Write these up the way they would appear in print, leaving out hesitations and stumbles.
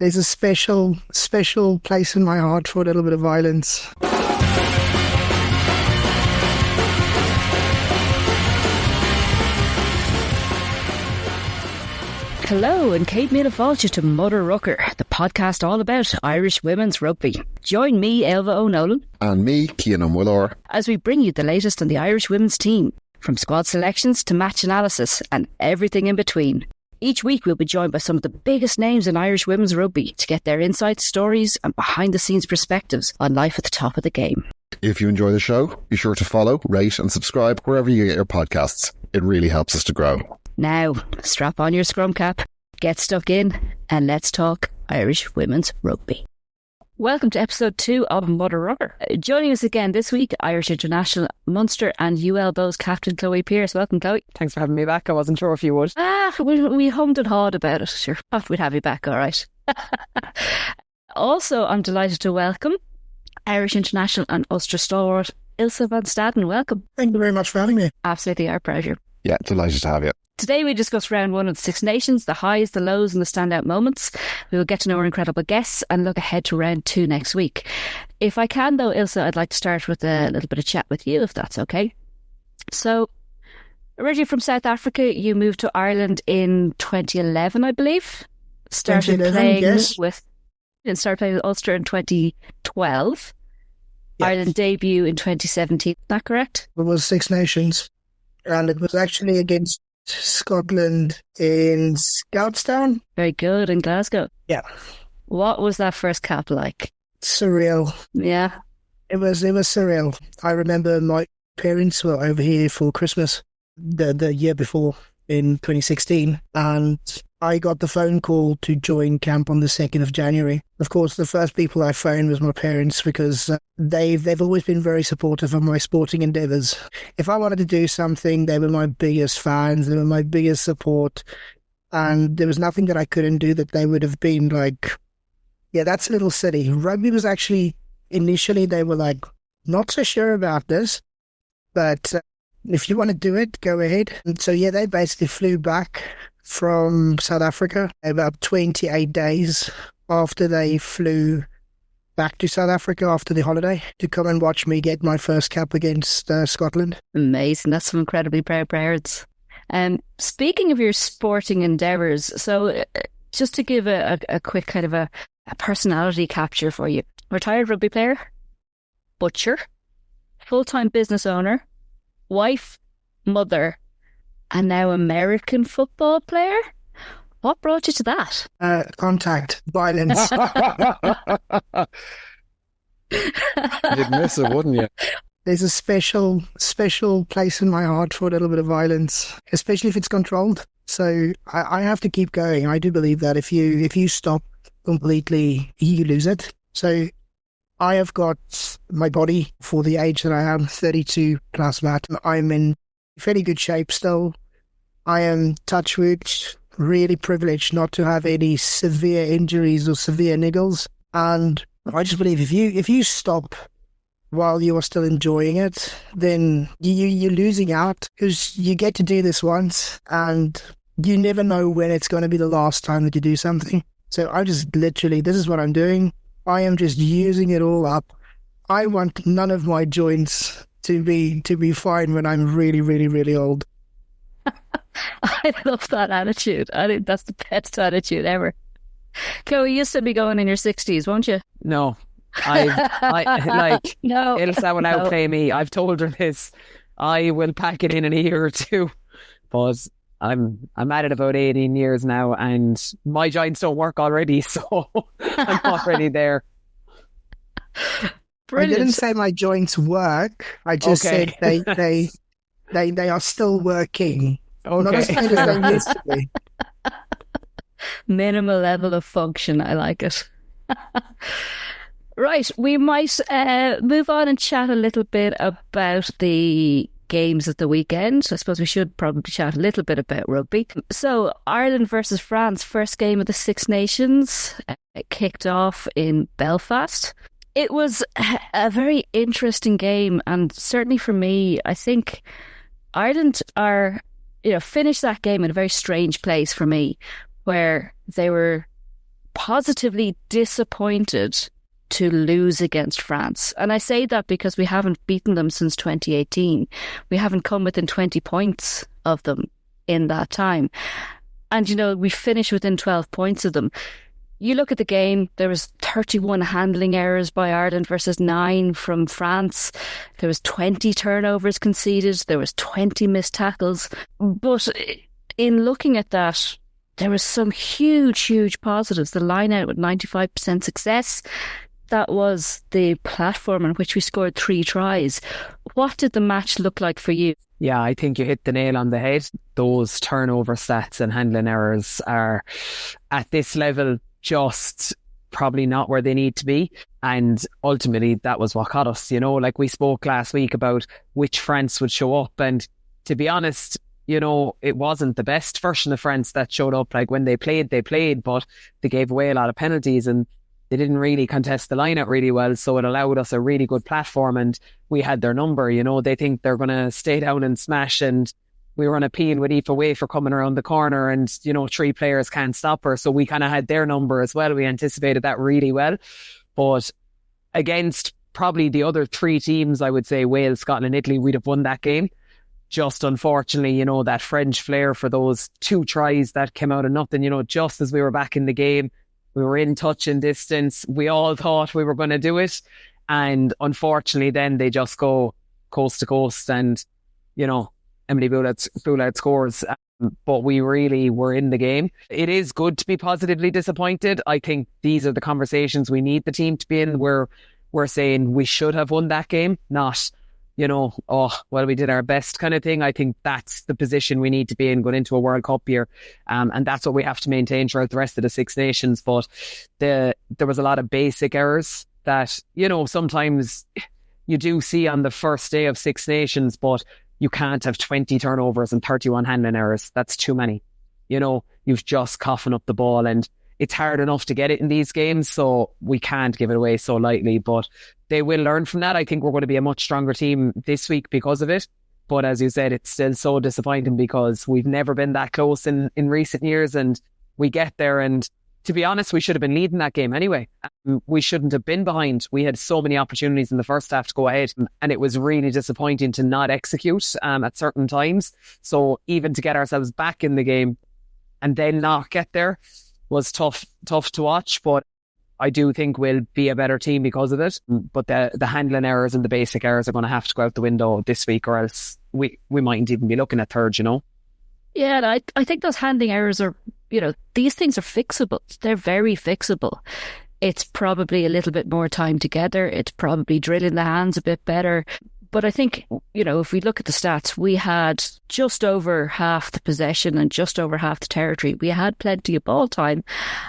There's a special place in my heart for a little bit of violence. Hello and Kate Míle to MudderRucker, the podcast all about Irish women's rugby. Join me, Ailbhe O'Nolan. And me, Cian O'Mullor. As we bring you the latest on the Irish women's team, from squad selections to match analysis and everything in between. Each week we'll be joined by some of the biggest names in Irish women's rugby to get their insights, stories and behind-the-scenes perspectives on life at the top of the game. If you enjoy the show, be sure to follow, rate and subscribe wherever you get your podcasts. It really helps us to grow. Now, strap on your scrum cap, get stuck in, and let's talk Irish women's rugby. Welcome to episode 2 of MudderRucker. Joining us again this week, Irish international Munster and UL Bows captain Chloe Pearse. Welcome, Chloe. Thanks for having me back. I wasn't sure if you would. We hummed and hawed about it. Sure, thought we'd have you back, all right. Also, I'm delighted to welcome Irish international and Ulster stalwart Ilse van Staden. Welcome. Thank you very much for having me. Absolutely our pleasure. Yeah, delighted to have you. Today we discuss round 1 of the Six Nations, the highs, the lows and the standout moments. We will get to know our incredible guests and look ahead to round 2 next week. If I can though, Ilse, I'd like to start with a little bit of chat with you, if that's okay. So, originally from South Africa, you moved to Ireland in 2011, I believe. Started playing with Ulster in 2012. Yes. Ireland debut in 2017, is that correct? It was Six Nations, and it was actually against Scotland in Scoutstown. Very good, in Glasgow. Yeah. What was that first cap like? Surreal. Yeah. It was surreal. I remember my parents were over here for Christmas the year before in 2016, and I got the phone call to join camp on the 2nd of January. Of course, the first people I phoned was my parents because they've always been very supportive of my sporting endeavours. If I wanted to do something, they were my biggest fans, they were my biggest support, and there was nothing that I couldn't do that they would have been like, yeah, that's a little silly. Rugby was actually, initially they were like, not so sure about this, but if you want to do it, go ahead. And so, yeah, they basically flew back from South Africa about 28 days after they flew back to South Africa after the holiday to come and watch me get my first cap against Scotland. Amazing. That's some incredibly proud parents. Speaking of your sporting endeavours, so just to give a quick kind of a personality capture for you. Retired rugby player, butcher, full-time business owner, wife, mother, and now American football player? What brought you to that? Contact, violence. You'd miss it, wouldn't you? There's a special place in my heart for a little bit of violence, especially if it's controlled. So I have to keep going. I do believe that if you stop completely, you lose it. So I have got my body for the age that I am, 32 plus that. I'm in fairly good shape still. I am, touch wood, really privileged not to have any severe injuries or severe niggles. And I just believe if you stop while you are still enjoying it, then you're losing out, because you get to do this once and you never know when it's going to be the last time that you do something. So I just literally, this is what I'm doing. I am just using it all up. I want none of my joints to be fine when I'm really, really, really old. I love that attitude. I think that's the best attitude ever. Chloe, you used to be going in your 60s, won't you? No. No. Ilse will outplay me. I've told her this. I will pack it in a year or two. But I'm at it about 18 years now, and my joints don't work already, so I'm not really there. Brilliant. I didn't say my joints work. I just said they are still working. Okay. Not as good as they used to be. Minimal level of function. I like it. Right, we might move on and chat a little bit about the games at the weekend. I suppose we should probably chat a little bit about rugby. So, Ireland versus France, first game of the Six Nations, kicked off in Belfast. It was a very interesting game, and certainly for me, I think Ireland finished that game in a very strange place for me, where they were positively disappointed to lose against France. And I say that because we haven't beaten them since 2018. We haven't come within 20 points of them in that time. And, you know, we finished within 12 points of them. You look at the game, there was 31 handling errors by Ireland versus 9 from France. There was 20 turnovers conceded. There was 20 missed tackles. But in looking at that, there was some huge positives. The line out with 95% success. That was the platform on which we scored 3 tries. What did the match look like for you? Yeah, I think you hit the nail on the head. Those turnover stats and handling errors are at this level just probably not where they need to be. And ultimately, that was what caught us. You know, like we spoke last week about which France would show up. And to be honest, you know, it wasn't the best version of France that showed up. Like when they played, but they gave away a lot of penalties and they didn't really contest the line out really well. So it allowed us a really good platform and we had their number. You know, they think they're going to stay down and smash, and we were on a peel with Aoife away for coming around the corner, and, you know, 3 players can't stop her. So we kind of had their number as well. We anticipated that really well. But against probably the other 3 teams, I would say Wales, Scotland and Italy, we'd have won that game. Just unfortunately, you know, that French flair for those 2 tries that came out of nothing, you know, just as we were back in the game, we were in touch and distance. We all thought we were going to do it. And unfortunately, then they just go coast to coast and, you know, Emily Boulard scores. But we really were in the game. It is good to be positively disappointed. I think these are the conversations we need the team to be in, where we're saying we should have won that game, not, you know, oh, well, we did our best kind of thing. I think that's the position we need to be in going into a World Cup year. And that's what we have to maintain throughout the rest of the Six Nations. But there was a lot of basic errors that, you know, sometimes you do see on the first day of Six Nations, but you can't have 20 turnovers and 31 handling errors. That's too many. You know, you've just coughing up the ball, and it's hard enough to get it in these games, so we can't give it away so lightly. But they will learn from that. I think we're going to be a much stronger team this week because of it. But as you said, it's still so disappointing because we've never been that close in recent years, and we get there. And to be honest, we should have been leading that game anyway. We shouldn't have been behind. We had so many opportunities in the first half to go ahead, and it was really disappointing to not execute at certain times. So even to get ourselves back in the game and then not get there was tough to watch. But I do think we'll be a better team because of it. But the handling errors and the basic errors are going to have to go out the window this week, or else we mightn't even be looking at third, you know? Yeah, and I think those handling errors are, you know, these things are fixable. They're very fixable. It's probably a little bit more time together. It's probably drilling the hands a bit better. But I think, you know, if we look at the stats, we had just over half the possession and just over half the territory. We had plenty of ball time.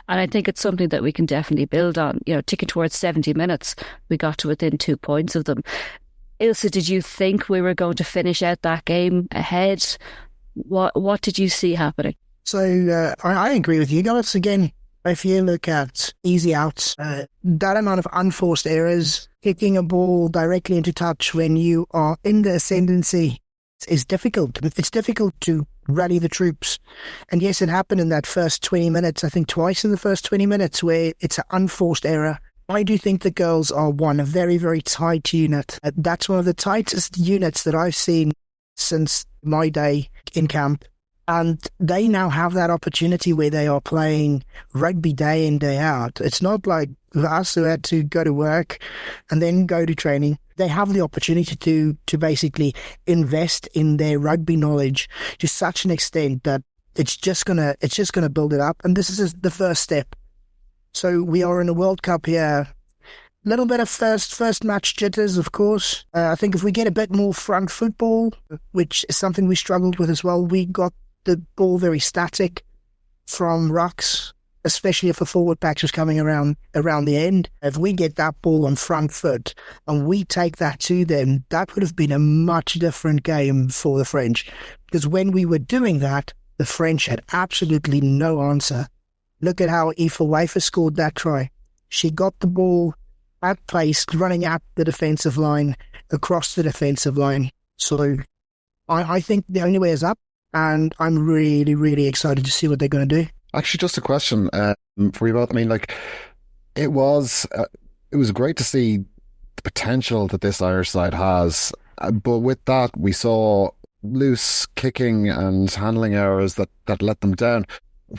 And I think it's something that we can definitely build on. You know, ticking towards 70 minutes, we got to within 2 points of them. Ilse, did you think we were going to finish out that game ahead? What did you see happening? So I agree with you guys. Again, if you look at easy outs, that amount of unforced errors, kicking a ball directly into touch when you are in the ascendancy is difficult. It's difficult to rally the troops. And yes, it happened in that first 20 minutes, I think twice in the first 20 minutes, where it's an unforced error. I do think the girls are a very, very tight unit. That's one of the tightest units that I've seen since my day in camp. And they now have that opportunity where they are playing rugby day in, day out. It's not like us who had to go to work and then go to training. They have the opportunity to basically invest in their rugby knowledge to such an extent that it's just gonna build it up. And this is the first step. So we are in a World Cup here. Little bit of first match jitters, of course. I think if we get a bit more front football, which is something we struggled with as well, we got the ball very static from rucks, especially if the forward backs was coming around the end. If we get that ball on front foot and we take that to them, that would have been a much different game for the French. Because when we were doing that, the French had absolutely no answer. Look at how Ailbhe scored that try. She got the ball at pace, running up the defensive line, across the defensive line. So I think the only way is up. And I'm really, really excited to see what they're going to do. Actually, just a question for you both. I mean, like, it was great to see the potential that this Irish side has, but with that, we saw loose kicking and handling errors that let them down.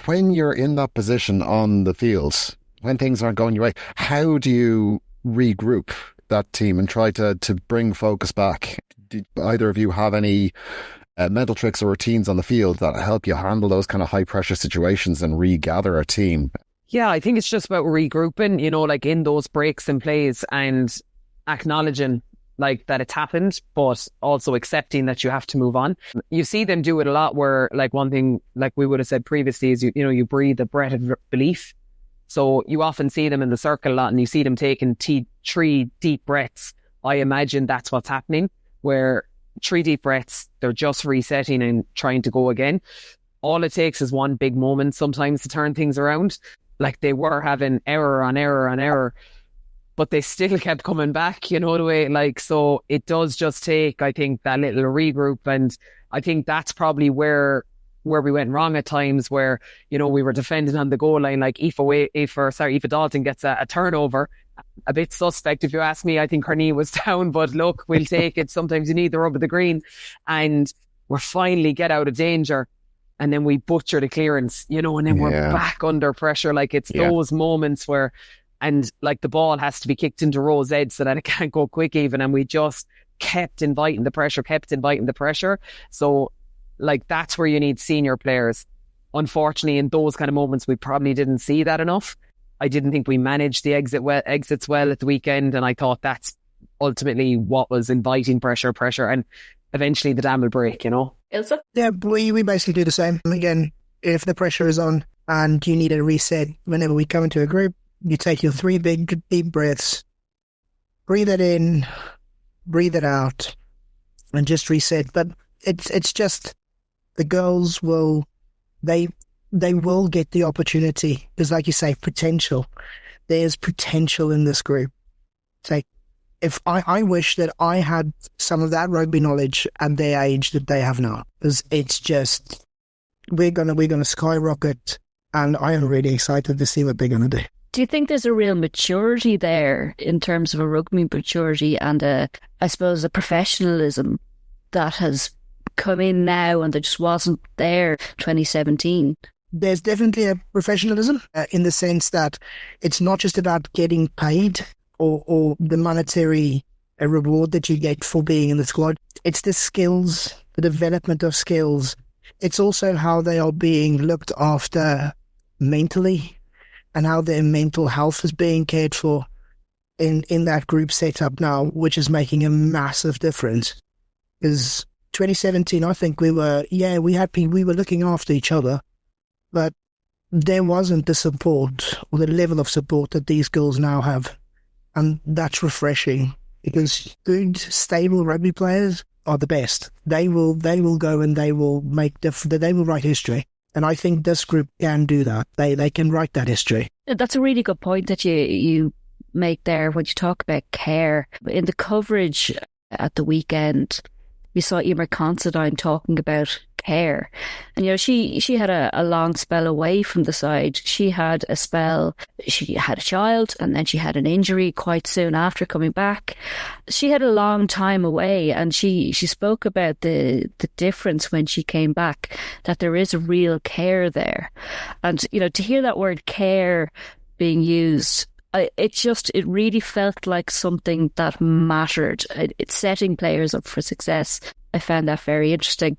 When you're in that position on the field, when things aren't going your way, how do you regroup that team and try to bring focus back? Did either of you have any mental tricks or routines on the field that help you handle those kind of high pressure situations and regather a team? Yeah, I think it's just about regrouping, like in those breaks and plays and acknowledging like that it's happened, but also accepting that you have to move on. You see them do it a lot where like one thing like we would have said previously is, you breathe a breath of belief. So you often see them in the circle a lot and you see them taking 3 deep breaths. I imagine that's what's happening, where 3 deep breaths, they're just resetting and trying to go again. All it takes is one big moment sometimes to turn things around. Like they were having error on error on error, but they still kept coming back, the way, like, so it does just take, I think, that little regroup. And I think that's probably where we went wrong at times, where, we were defending on the goal line, like Aoife Dalton gets a turnover. A bit suspect, if you ask me. I think her knee was down, but look, we'll take it. Sometimes you need the rub of the green. And we're finally get out of danger. And then we butcher the clearance, and then we're back under pressure. Like it's those moments where, and like the ball has to be kicked into Rowe's head so that it can't go quick even. And we just kept inviting the pressure. So like that's where you need senior players. Unfortunately, in those kind of moments, we probably didn't see that enough. I didn't think we managed the exits well at the weekend. And I thought that's ultimately what was inviting pressure. And eventually the dam will break, Ilse? Yeah, we basically do the same. Again, if the pressure is on and you need a reset, whenever we come into a group, you take your 3 big deep breaths, breathe it in, breathe it out, and just reset. But it's just the girls will they will get the opportunity because, like you say, potential. There's potential in this group. Like, if I wish that I had some of that rugby knowledge at their age that they have now, because it's just we're gonna skyrocket, and I am really excited to see what they're gonna do. Do you think there's a real maturity there in terms of a rugby maturity and I suppose a professionalism that has come in now and that just wasn't there 2017? There's definitely a professionalism in the sense that it's not just about getting paid or the monetary reward that you get for being in the squad. It's the skills, the development of skills. It's also how they are being looked after mentally and how their mental health is being cared for in that group setup now, which is making a massive difference. Because 2017, I think we were looking after each other, but there wasn't the support or the level of support that these girls now have. And that's refreshing because good, stable rugby players are the best. They will go and they will they will write history. And I think this group can do that. They can write that history. That's a really good point that you make there when you talk about care. In the coverage at the weekend, we saw Emer Considine talking about care. And, she had a long spell away from the side. She had a child and then she had an injury quite soon after coming back. She had a long time away and she spoke about the difference when she came back, that there is a real care there. And, to hear that word care being used, it really felt like something that mattered. It's setting players up for success. I found that very interesting.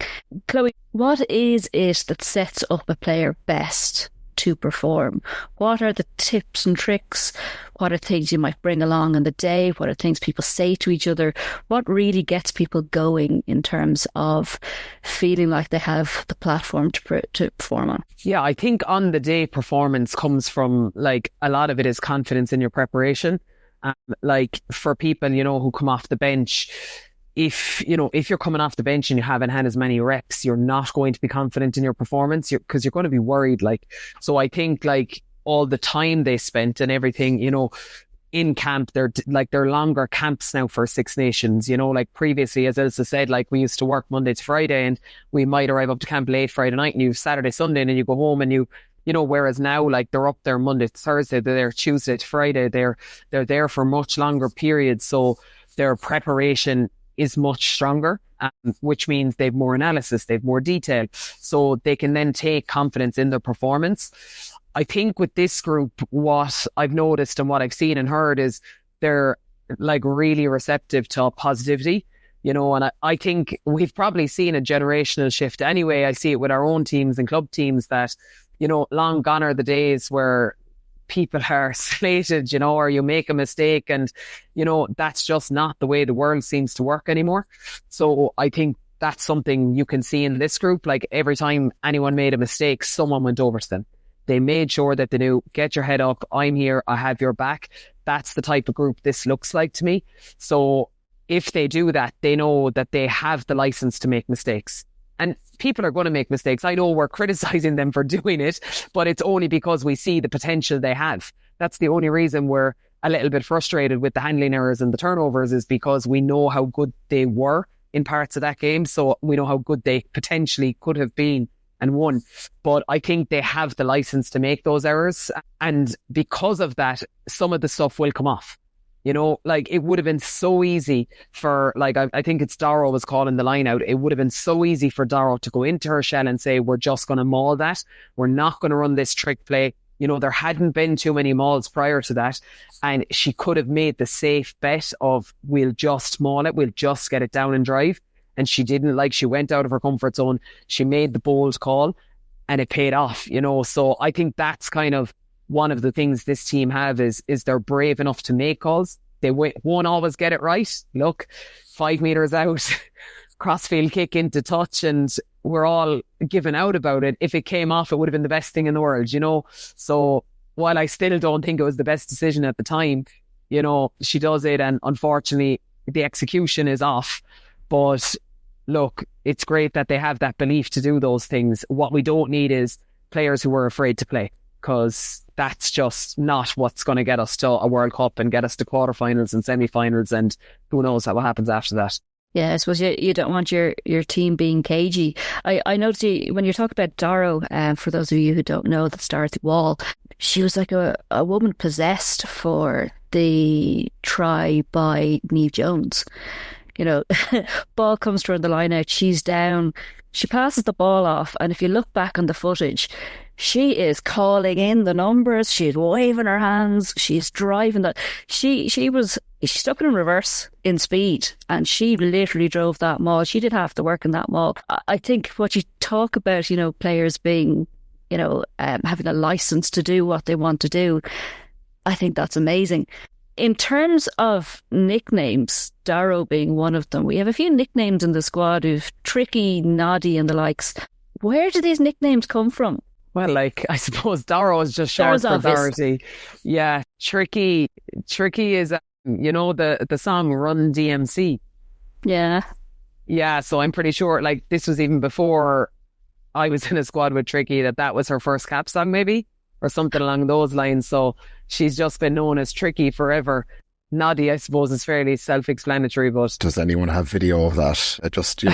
Chloe, what is it that sets up a player best to perform? What are the tips and tricks? What are things you might bring along on the day? What are things people say to each other? What really gets people going in terms of feeling like they have the platform to perform on? Yeah, I think on the day performance comes from, like, a lot of it is confidence in your preparation. Like for people, who come off the bench, if you're coming off the bench and you haven't had as many reps, you're not going to be confident in your performance because you're going to be worried. So I think all the time they spent and everything, in camp, they're longer camps now for Six Nations, previously, as Ilse said, we used to work Monday to Friday and we might arrive up to camp late Friday night and you Saturday, Sunday, and then you go home and you whereas now, like, they're up there Monday to Thursday, they're there Tuesday to Friday, they're there for much longer periods, so their preparation is much stronger, which means they've more analysis, they've more detail, so they can then take confidence in their performance. I think with this group, what I've noticed and what I've seen and heard is they're like really receptive to positivity, and I think we've probably seen a generational shift anyway. I see it with our own teams and club teams that, long gone are the days where people are slated, or you make a mistake and, that's just not the way the world seems to work anymore. So I think that's something you can see in this group. Like, every time anyone made a mistake, someone went over to them. They made sure that they knew, get your head up, I'm here, I have your back. That's the type of group this looks like to me. So if they do that, they know that they have the license to make mistakes. And people are going to make mistakes. I know we're criticizing them for doing it, but it's only because we see the potential they have. That's the only reason we're a little bit frustrated with the handling errors and the turnovers, is because we know how good they were in parts of that game. So we know how good they potentially could have been and won. But I think they have the license to make those errors. And because of that, some of the stuff will come off. Like, it would have been so easy for, like, I think it's Darrow was calling the line out. It would have been so easy for Darrow to go into her shell and say, we're just going to maul that. We're not going to run this trick play. There hadn't been too many mauls prior to that. And she could have made the safe bet of, we'll just maul it. We'll just get it down and drive. And she didn't. Like, she went out of her comfort zone. She made the bold call and it paid off, So I think that's kind of one of the things this team have is they're brave enough to make calls. They won't always get it right. Look, 5 meters out, crossfield kick into touch, and we're all giving out about it. If it came off, it would have been the best thing in the world, So while I still don't think it was the best decision at the time, she does it, and unfortunately the execution is off. But look, it's great that they have that belief to do those things. What we don't need is players who are afraid to play, because that's just not what's going to get us to a World Cup and get us to quarterfinals and semi-finals, and who knows what happens after that. Yeah, I suppose you don't want your team being cagey. I noticed when you talk about Darrow, for those of you who don't know, that's Dorothy Wall, she was like a woman possessed for the try by Niamh Jones. Ball comes to her on the line out, she's down, she passes the ball off, and if you look back on the footage, she is calling in the numbers, she's waving her hands, she's driving that. She stuck it in reverse in speed, and she literally drove that maul. She did half the work in that maul. I think what you talk about, players being, having a license to do what they want to do, I think that's amazing. In terms of nicknames, Darrow being one of them, we have a few nicknames in the squad who've Tricky, Noddy and the likes. Where do these nicknames come from? Well, like, I suppose Darrow is just short for Dorothy. Yeah, Tricky is, the song Run DMC. Yeah. Yeah, so I'm pretty sure, like, this was even before I was in a squad with Tricky, that was her first cap song, maybe, or something along those lines. So she's just been known as Tricky forever. Noddy, I suppose, is fairly self-explanatory, but... Does anyone have video of that? It just, we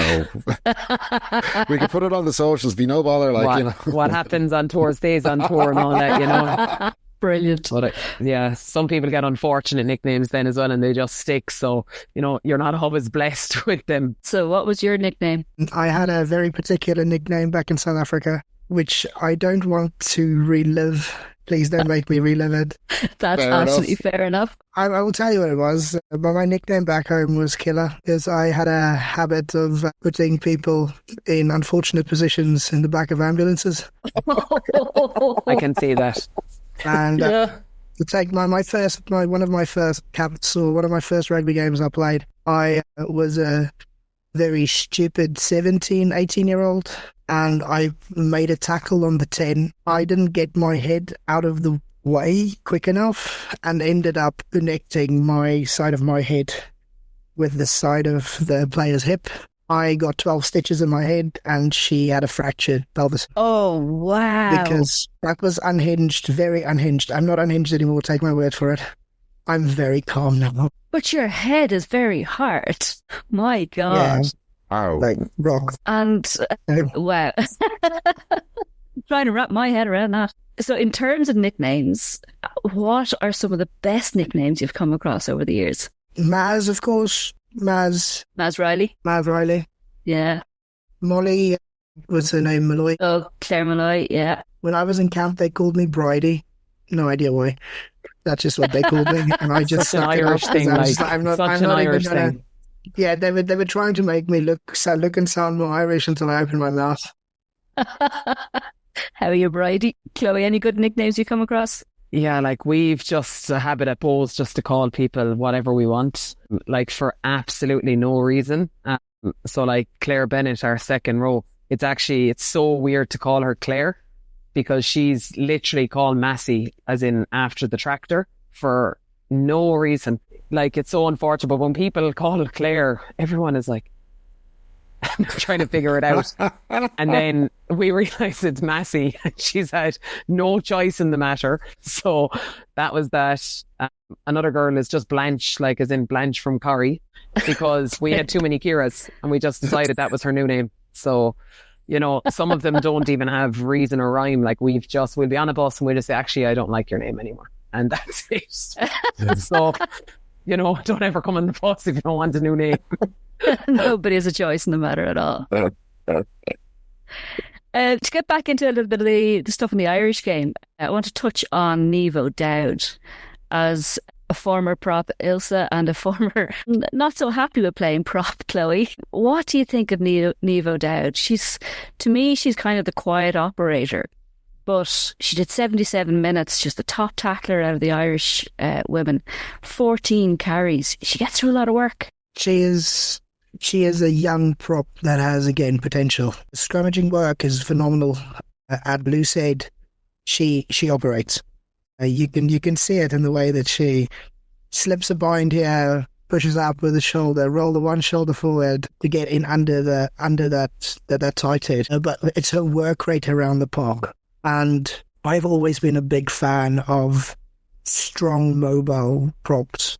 could put it on the socials, be no bother, like, What happens on tour stays on tour and all that, Brilliant. But some people get unfortunate nicknames then as well, and they just stick, so, you're not always blessed with them. So what was your nickname? I had a very particular nickname back in South Africa, which I don't want to relive. Please don't make me relive it. That's absolutely fair enough. I will tell you what it was. But my nickname back home was Killer, because I had a habit of putting people in unfortunate positions in the back of ambulances. I can see that. And to take one of my first caps, or one of my first rugby games I played, I was a very stupid 17, 18-year-old, and I made a tackle on the 10. I didn't get my head out of the way quick enough and ended up connecting my side of my head with the side of the player's hip. I got 12 stitches in my head, and she had a fractured pelvis. Oh, wow. Because that was unhinged, very unhinged. I'm not unhinged anymore, take my word for it. I'm very calm now. But your head is very hard. My God. Yeah. Wow. Like rock. And, wow. Trying to wrap my head around that. So in terms of nicknames, what are some of the best nicknames you've come across over the years? Maz, of course. Maz Riley? Maz Riley. Yeah. Molly, what's her name? Malloy. Oh, Claire Malloy, yeah. When I was in camp, they called me Bridie. No idea why. That's just what they called me, and I just Such an stuck it Irish out, thing, 'cause I was like, just I'm not, such I'm an not Irish even gonna. thing. Yeah, they were trying to make me look and sound more Irish until I opened my mouth. How are you, Bridie? Chloe, any good nicknames you come across? Yeah, like we've just a habit at Bowes just to call people whatever we want, like for absolutely no reason. So like Claire Bennett, our second row, it's so weird to call her Claire because she's literally called Massey, as in after the tractor, for no reason. Like, it's so unfortunate, but when people call it Claire, everyone is like trying to figure it out. And then we realise it's Massey, and she's had no choice in the matter. So that was that. Another girl is just Blanche, like as in Blanche from Corrie, because we had too many Kiras and we just decided that was her new name. So, you know, some of them don't even have reason or rhyme. Like we'll be on a bus and we'll just say, actually, I don't like your name anymore. And that's it. So, you know, don't ever come on the bus if you don't want a new name. Nobody has a choice in the matter at all. To get back into a little bit of the stuff in the Irish game, I want to touch on Niamh O'Dowd as a former prop, Ilse, and a former not so happy with playing prop, Chloe. What do you think of Niamh O'Dowd? To me, she's kind of the quiet operator. But she did 77 minutes. She's the top tackler out of the Irish women. 14 carries. She gets through a lot of work. She is a young prop that has, again, potential. Scrummaging work is phenomenal. At Blue Said, she operates. You can see it in the way that she slips a bind here, pushes up with the shoulder, roll the one shoulder forward to get in under that tight head. But it's her work rate around the park. And I've always been a big fan of strong mobile props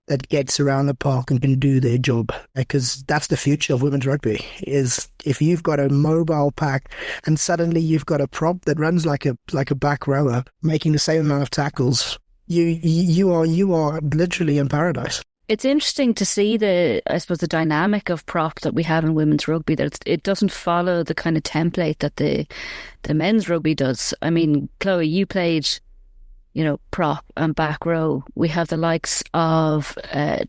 that gets around the park and can do their job, because that's the future of women's rugby, is if you've got a mobile pack and suddenly you've got a prop that runs like a back rower making the same amount of tackles, you are literally in paradise. It's interesting to see the dynamic of prop that we have in women's rugby, that it doesn't follow the kind of template that the men's rugby does. I mean, Chloe, you played, you know, prop and back row. We have the likes of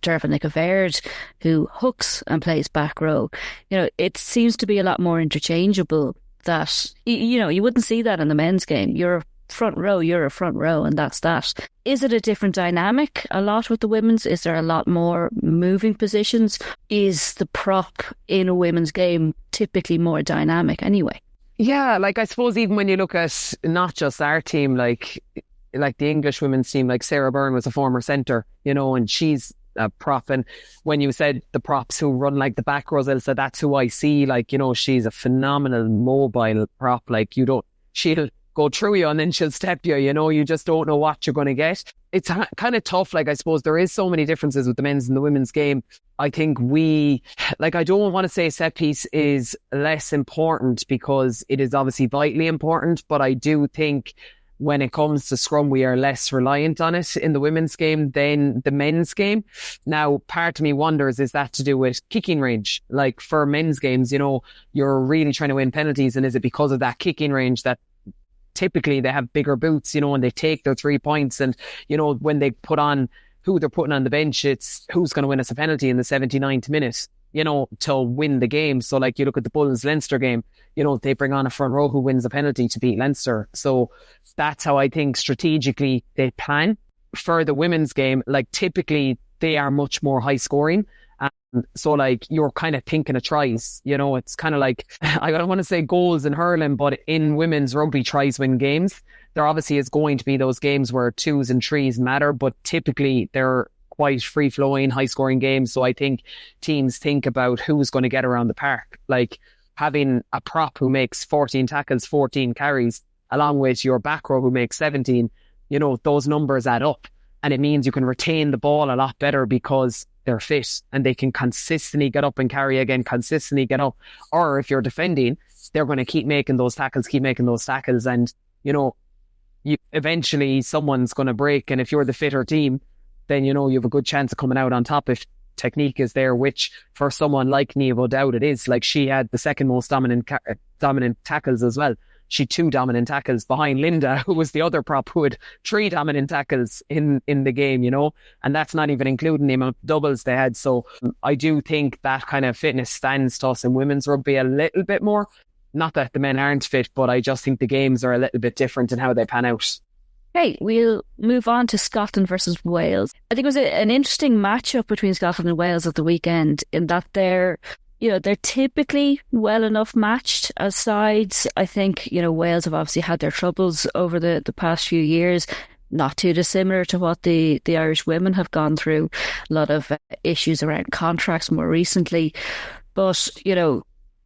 Dervin Nicaverd, who hooks and plays back row. You know, it seems to be a lot more interchangeable. That, you know, you wouldn't see that in the men's game. You're a front row, and that's that. Is it a different dynamic a lot with the women's? Is there a lot more moving positions? Is the prop in a women's game typically more dynamic anyway? Yeah, like I suppose even when you look at not just our team, like the English women's team, like Sarah Byrne was a former centre, you know, and she's a prop. And when you said the props who run like the back rows, Ilse, that's who I see. Like, you know, she's a phenomenal mobile prop. Like she'll go through you and then she'll step you, you know, you just don't know what you're going to get. It's kind of tough. Like, I suppose there is so many differences with the men's and the women's game. I think I don't want to say set piece is less important, because it is obviously vitally important, but I do think when it comes to scrum, we are less reliant on it in the women's game than the men's game. Now, part of me wonders, is that to do with kicking range? Like for men's games, you know, you're really trying to win penalties, and is it because of that kicking range that typically they have bigger boots, you know, and they take their 3 points, and, you know, when they put on who they're putting on the bench, it's who's going to win us a penalty in the 79th minute, you know, to win the game. So like you look at the Bulls Leinster game, you know, they bring on a front row who wins a penalty to beat Leinster. So that's how I think strategically they plan. For the women's game, like typically they are much more high scoring. So like you're kind of thinking of tries, you know, it's kind of like, I don't want to say goals in hurling, but in women's rugby, tries win games. There obviously is going to be those games where 2s and 3s matter, but typically they're quite free-flowing, high-scoring games. So I think teams think about who's going to get around the park. Like having a prop who makes 14 tackles, 14 carries, along with your back row who makes 17, you know, those numbers add up. And it means you can retain the ball a lot better because they're fit and they can consistently get up and carry again, consistently get up. Or if you're defending, they're going to keep making those tackles. And, you know, eventually someone's going to break, and if you're the fitter team, then you have a good chance of coming out on top if technique is there, which for someone like Niamh O'Dowd it is. Like, she had the second most dominant tackles as well. She had 2 dominant tackles behind Linda, who was the other prop, who had 3 dominant tackles in the game, and that's not even including the amount of doubles they had. So I do think that kind of fitness stands to us in women's rugby a little bit more. Not that the men aren't fit, but I just think the games are a little bit different in how they pan out. Okay, we'll move on to Scotland versus Wales. I think it was an interesting matchup between Scotland and Wales at the weekend, in that they're typically well enough matched as sides. I think, Wales have obviously had their troubles over the past few years, not too dissimilar to what the Irish women have gone through. A lot of issues around contracts more recently. But,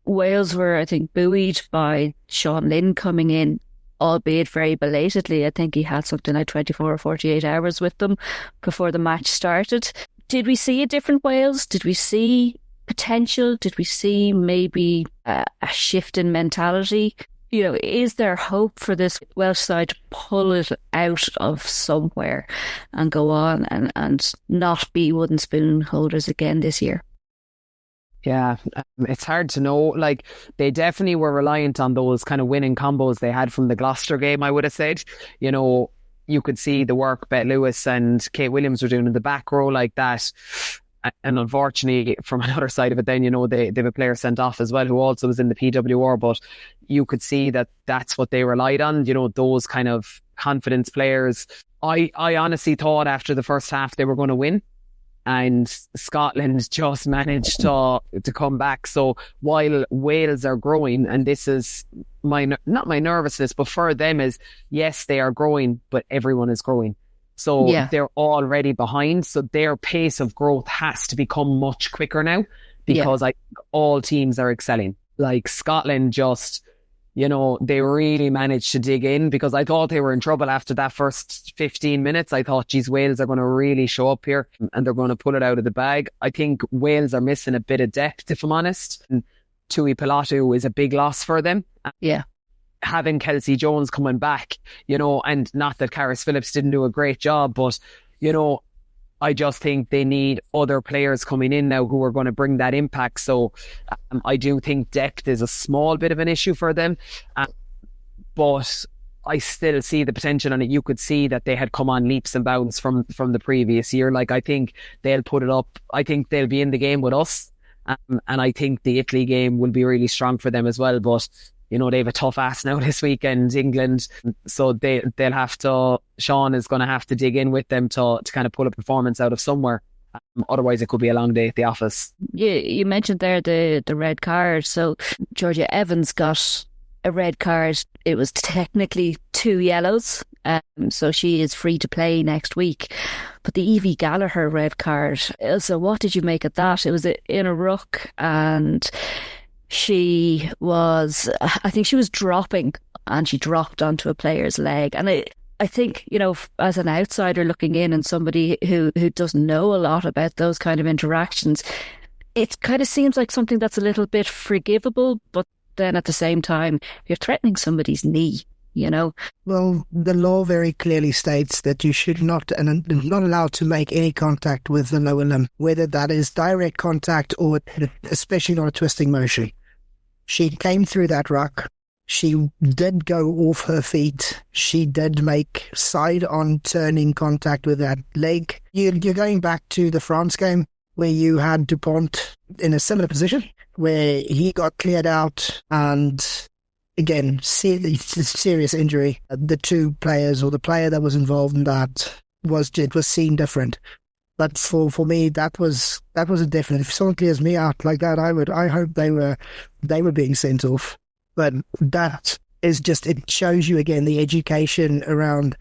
Wales were, I think, buoyed by Sean Lynn coming in, albeit very belatedly. I think he had something like 24 or 48 hours with them before the match started. Did we see a different Wales? Did we see potential? Did we see maybe a shift in mentality? Is there hope for this Welsh side to pull it out of somewhere and go on and not be wooden spoon holders again this year? Yeah, it's hard to know. Like, they definitely were reliant on those kind of winning combos they had from the Gloucester game, I would have said. You could see the work Bette Lewis and Kate Williams were doing in the back row like that. And unfortunately, from another side of it, then, they have a player sent off as well who also was in the PWR. But you could see that that's what they relied on, those kind of confidence players. I honestly thought after the first half they were going to win. And Scotland just managed to come back. So while Wales are growing, and this is not my nervousness, but for them is, yes, they are growing, but everyone is growing. So they're already behind. So their pace of growth has to become much quicker now, because all teams are excelling. Like, Scotland just, they really managed to dig in, because I thought they were in trouble after that first 15 minutes. I thought, geez, Wales are going to really show up here and they're going to pull it out of the bag. I think Wales are missing a bit of depth, if I'm honest. And Tui Pilatu is a big loss for them. Yeah. Having Kelsey Jones coming back, and not that Karis Phillips didn't do a great job, but, I just think they need other players coming in now who are going to bring that impact. So I do think depth is a small bit of an issue for them. But I still see the potential in it. You could see that they had come on leaps and bounds from the previous year. Like, I think they'll put it up. I think they'll be in the game with us. And I think the Italy game will be really strong for them as well. But they have a tough ass now this weekend, England. So they'll have to, Sean is going to have to dig in with them to kind of pull a performance out of somewhere. Otherwise, it could be a long day at the office. You mentioned there the red card. So Georgia Evans got a red card. It was technically 2 yellows. So she is free to play next week. But the Evie Gallagher red card, Ilse, what did you make of that? It was in a ruck, and she was, I think she was dropping, and she dropped onto a player's leg. And I think, as an outsider looking in and somebody who doesn't know a lot about those kind of interactions, it kind of seems like something that's a little bit forgivable, but then at the same time, you're threatening somebody's knee. Well, the law very clearly states that you should not and not allowed to make any contact with the lower limb, whether that is direct contact or especially not a twisting motion. She came through that ruck. She did go off her feet. She did make side-on turning contact with that leg. You're going back to the France game where you had Dupont in a similar position, where he got cleared out and, again, serious injury. The 2 players, or the player that was involved in that, was seen different. But for me, that was a definite. If someone clears me out like that, I hope they were being sent off. But that is just, it shows you again the education around,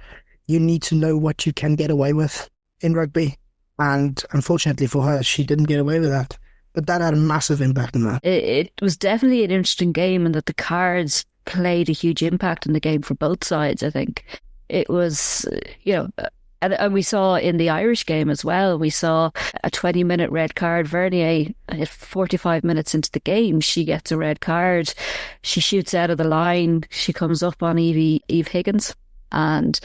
you need to know what you can get away with in rugby. And unfortunately for her, she didn't get away with that. But that had a massive impact on that. It was definitely an interesting game, and that the cards played a huge impact in the game for both sides, I think. It was, and we saw in the Irish game as well, we saw a 20-minute red card. Vernier, at 45 minutes into the game, she gets a red card. She shoots out of the line. She comes up on Eve Higgins. and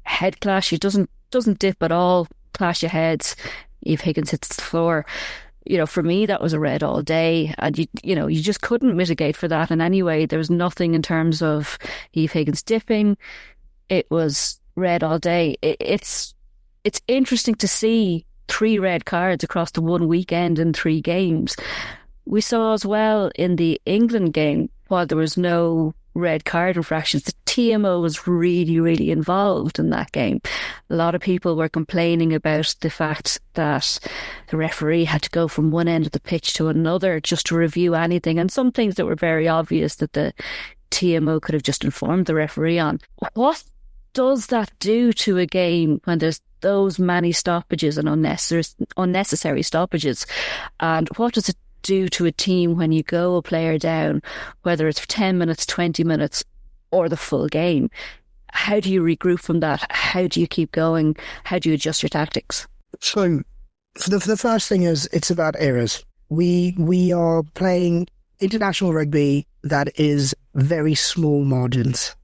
head clash. He doesn't dip at all, clash of heads. Eve Higgins hits the floor. For me, that was a red all day, and you just couldn't mitigate for that in any way. There was nothing in terms of Eve Higgins dipping. It was red all day. It's interesting to see 3 red cards across the one weekend in 3 games. We saw as well in the England game, while there was no red card infractions, the TMO was really, really involved in that game. A lot of people were complaining about the fact that the referee had to go from one end of the pitch to another just to review anything, and some things that were very obvious that the TMO could have just informed the referee on. What does that do to a game when there's those many stoppages and unnecessary stoppages? And what does it do to a team when you go a player down, whether it's for 10 minutes, 20 minutes, or the full game? How do you regroup from that? How do you keep going? How do you adjust your tactics? So, the first thing is, it's about errors. We are playing international rugby that is very small margins.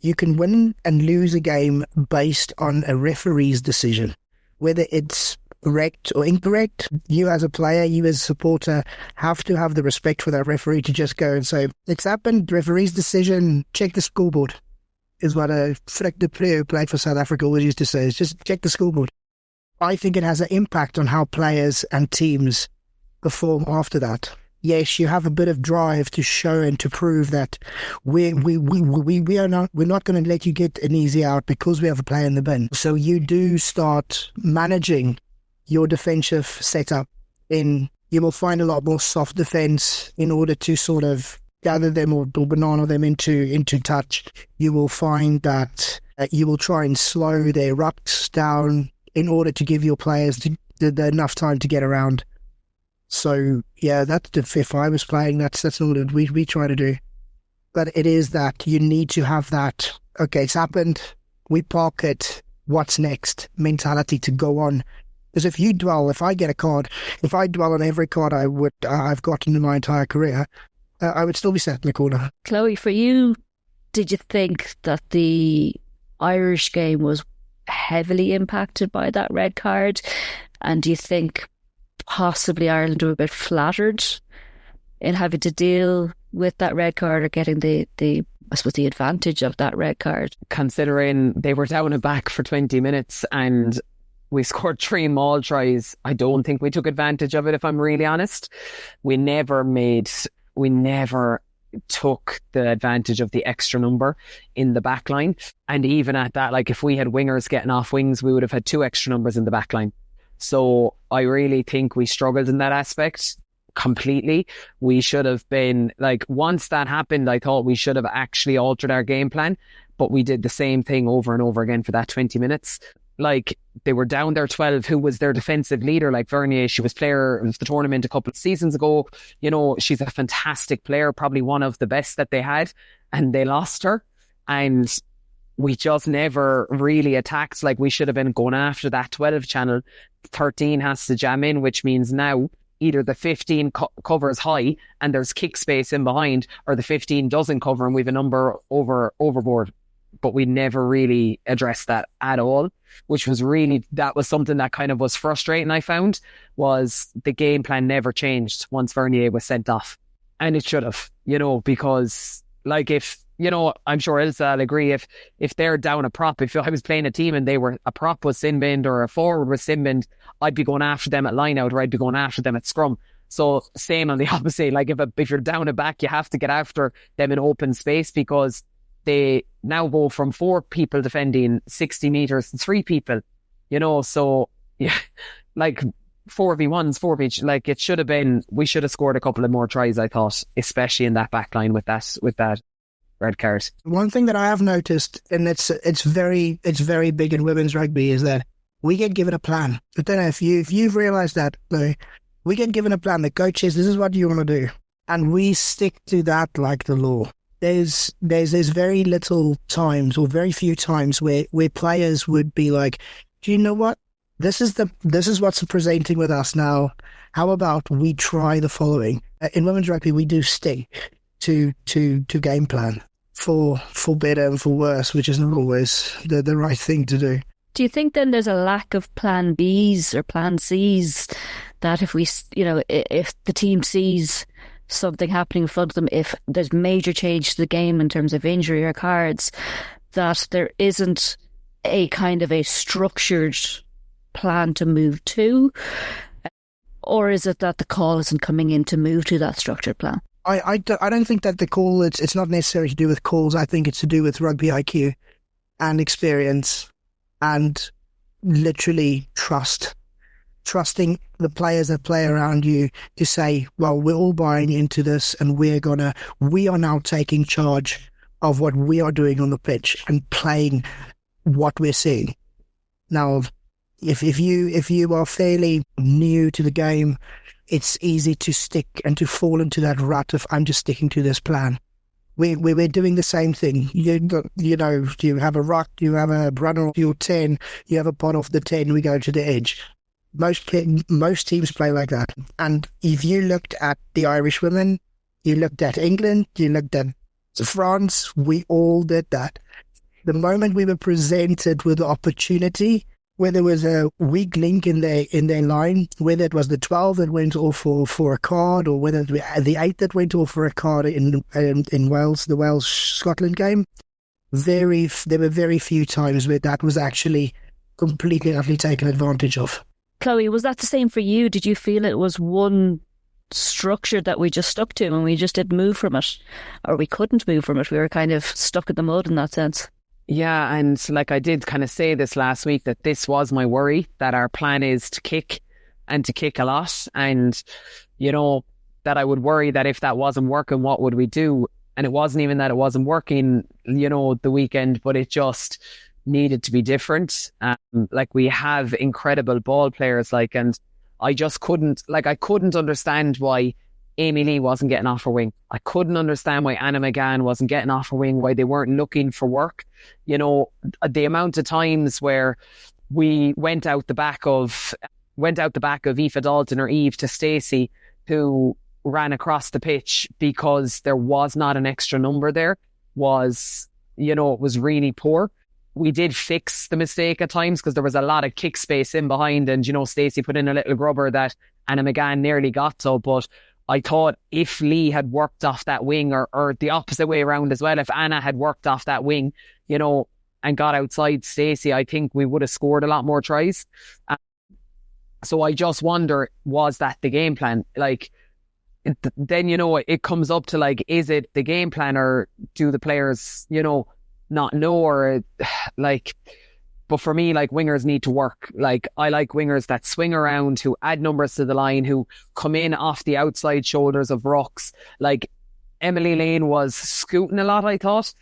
You can win and lose a game based on a referee's decision, whether it's correct or incorrect. You as a player, you as a supporter, have to have the respect for that referee to just go and say, it's happened, referee's decision, check the scoreboard, is what a Frick de Pre who played for South Africa always used to say, is just check the scoreboard. I think it has an impact on how players and teams perform after that. Yes, you have a bit of drive to show and to prove that we're not going to let you get an easy out because we have a player in the bin. So you do start managing your defensive setup. You will find a lot more soft defense in order to sort of gather them or banana them into touch. You will find that you will try and slow their rucks down in order to give your players enough time to get around. So yeah, that's if I was playing, that's all that we try to do. But it is that you need to have that, okay, it's happened, we park it, what's next mentality to go on. Because if I get a card, if I dwell on every card I've gotten in my entire career, I would still be set in the corner. Chloe, for you, did you think that the Irish game was heavily impacted by that red card? And do you think possibly Ireland were a bit flattered in having to deal with that red card or getting the advantage of that red card? Considering they were down and back for 20 minutes and we scored 3 maul tries, I don't think we took advantage of it, if I'm really honest. We never took the advantage of the extra number in the back line. And even at that, like if we had wingers getting off wings, we would have had 2 extra numbers in the back line. So I really think we struggled in that aspect completely. We should have been, like, once that happened, I thought we should have actually altered our game plan, but we did the same thing over and over again for that 20 minutes. Like, they were down their 12, who was their defensive leader, like Vernier. She was player of the tournament a couple of seasons ago. She's a fantastic player, probably one of the best that they had, and they lost her. And we just never really attacked. Like, we should have been going after that 12 channel. 13 has to jam in, which means now either the 15 covers high and there's kick space in behind, or the 15 doesn't cover and we've a number overboard. But we never really addressed that at all, which was that was something that kind of was frustrating, I found, was the game plan never changed once Vernier was sent off. And it should have, because like I'm sure Ilse will agree, if they're down a prop, if I was playing a team and a prop was sin binned or a forward was sin binned, I'd be going after them at line out, or I'd be going after them at scrum. So same on the opposite, like if you're down a back, you have to get after them in open space, because they now go from 4 people defending 60 metres to 3 people, so yeah, like 4v1s, 4v, like it should have been, we should have scored a couple of more tries, I thought, especially in that back line with that red card. One thing that I have noticed, and it's very big in women's rugby, is that we get given a plan. I don't know if you've realised that, though. We get given a plan. The coach says, this is what you want to do, and we stick to that like the law. There's very little times, or very few times, where players would be like, do you know what? This is what's presenting with us now. How about we try the following? In women's rugby, we do stick to game plan. for better and for worse, which is not always the right thing to do. Do you think then there's a lack of plan Bs or plan Cs that if if the team sees something happening in front of them, if there's major change to the game in terms of injury or cards, that there isn't a kind of a structured plan to move to? Or is it that the call isn't coming in to move to that structured plan? I don't think that the call, it's not necessarily to do with calls. I think it's to do with rugby IQ and experience and literally trusting the players that play around you to say, well, we're all buying into this and we are now taking charge of what we are doing on the pitch and playing what we're seeing. Now, if you are fairly new to the game, it's easy to stick and to fall into that rut of I'm just sticking to this plan. We're doing the same thing. You have a ruck, you have a runner off your 10, you have a pot off the 10, we go to the edge. Most teams play like that. And if you looked at the Irish women, you looked at England, you looked at France, we all did that. The moment we were presented with the opportunity, where there was a weak link in their line, whether it was the 12 that went off for a card, or whether it was the 8 that went off for a card in Wales, the Wales-Scotland game, there were very few times where that was actually completely and utterly taken advantage of. Chloe, was that the same for you? Did you feel it was one structure that we just stuck to and we just didn't move from it? Or we couldn't move from it? We were kind of stuck in the mud in that sense. Yeah, and like I did kind of say this last week, that this was my worry, that our plan is to kick and to kick a lot. And, that I would worry that if that wasn't working, what would we do? And it wasn't even that it wasn't working, the weekend, but it just needed to be different. Like, we have incredible ball players, and I just couldn't understand why Amy Lee wasn't getting off her wing. I couldn't understand why Anna McGann wasn't getting off her wing, why they weren't looking for work. The amount of times where we went out the back of Aoife Dalton or Eve to Stacey, who ran across the pitch because there was not an extra number there, was, it was really poor. We did fix the mistake at times because there was a lot of kick space in behind, and, Stacey put in a little grubber that Anna McGann nearly got to, but I thought if Lee had worked off that wing, or the opposite way around as well, if Anna had worked off that wing, and got outside Stacey, I think we would have scored a lot more tries. So I just wonder, was that the game plan? Then, it comes up to, is it the game plan, or do the players, not know, or but for me, wingers need to work. I like wingers that swing around, who add numbers to the line, who come in off the outside shoulders of rucks. Emily Lane was scooting a lot, I thought.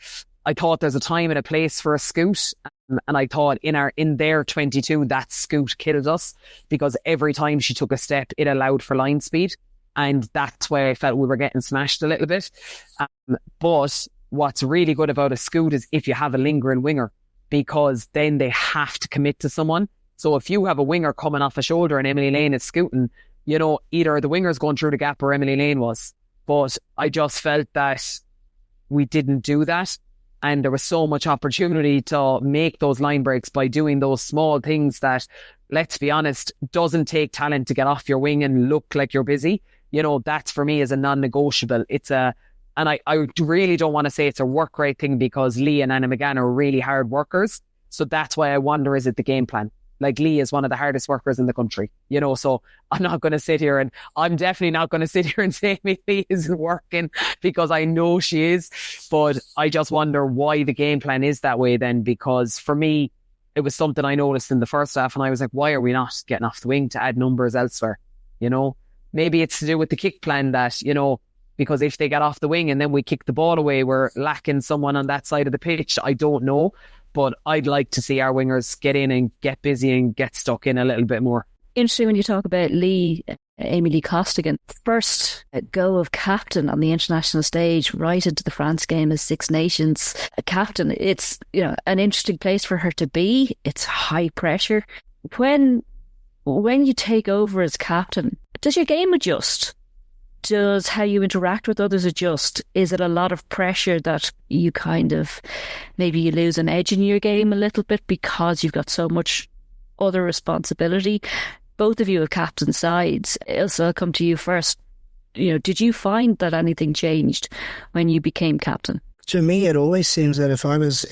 I thought there's a time and a place for a scoot. And I thought in their 22, that scoot killed us, because every time she took a step, it allowed for line speed. And that's where I felt we were getting smashed a little bit. But what's really good about a scoot is if you have a lingering winger, because then they have to commit to someone. So if you have a winger coming off a shoulder and Emily Lane is scooting, either the winger's going through the gap or Emily Lane was. But I just felt that we didn't do that. And there was so much opportunity to make those line breaks by doing those small things that, let's be honest, doesn't take talent to get off your wing and look like you're busy. That's for me is a non-negotiable. And I really don't want to say it's a work rate thing, because Lee and Anna McGann are really hard workers. So that's why I wonder, is it the game plan? Lee is one of the hardest workers in the country, so I'm not going to sit here, and I'm definitely not going to sit here and say Lee isn't working, because I know she is. But I just wonder why the game plan is that way then, because for me, it was something I noticed in the first half, and I was like, why are we not getting off the wing to add numbers elsewhere? Maybe it's to do with the kick plan that, because if they get off the wing and then we kick the ball away, we're lacking someone on that side of the pitch. I don't know, but I'd like to see our wingers get in and get busy and get stuck in a little bit more. Interesting when you talk about Amy Lee Costigan. First go of captain on the international stage, right into the France game as Six Nations captain. It's, an interesting place for her to be. It's high pressure. When you take over as captain, does your game adjust? does how you interact with others adjust? Is it a lot of pressure that you kind of, maybe you lose an edge in your game a little bit because you've got so much other responsibility? Both of you have captain sides. Ilse, I'll come to you first. Did you find that anything changed when you became captain? To me, it always seems that if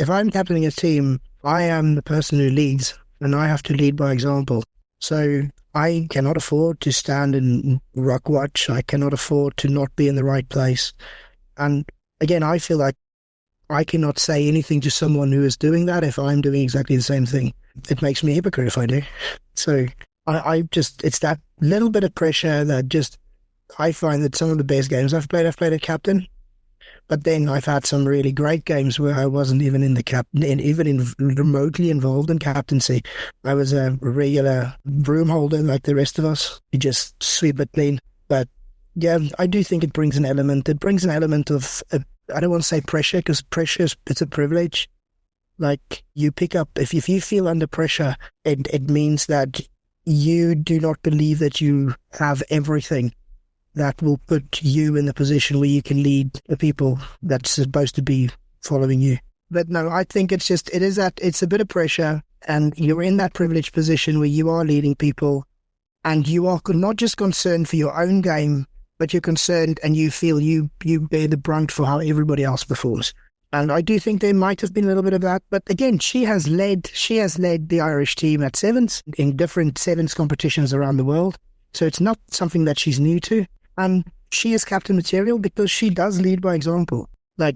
I'm captaining a team, I am the person who leads, and I have to lead by example. So I cannot afford to stand and ruck watch. I cannot afford to not be in the right place. And again, I feel like I cannot say anything to someone who is doing that if I'm doing exactly the same thing. It makes me a hypocrite if I do. So it's that little bit of pressure that I find that some of the best games I've played at captain. But then I've had some really great games where I wasn't even remotely involved in captaincy. I was a regular broom holder like the rest of us. You just sweep it clean. But yeah, I do think it brings an element. It brings an element of, I don't want to say pressure, because it's a privilege. Like, you pick up, if you feel under pressure, it means that you do not believe that you have everything that will put you in the position where you can lead the people that's supposed to be following you. But no, I think it's a bit of pressure, and you're in that privileged position where you are leading people, and you are not just concerned for your own game, but you're concerned and you feel you bear the brunt for how everybody else performs. And I do think there might have been a little bit of that. But again, she has led the Irish team at sevens in different sevens competitions around the world. So it's not something that she's new to. And she is captain material because she does lead by example. Like,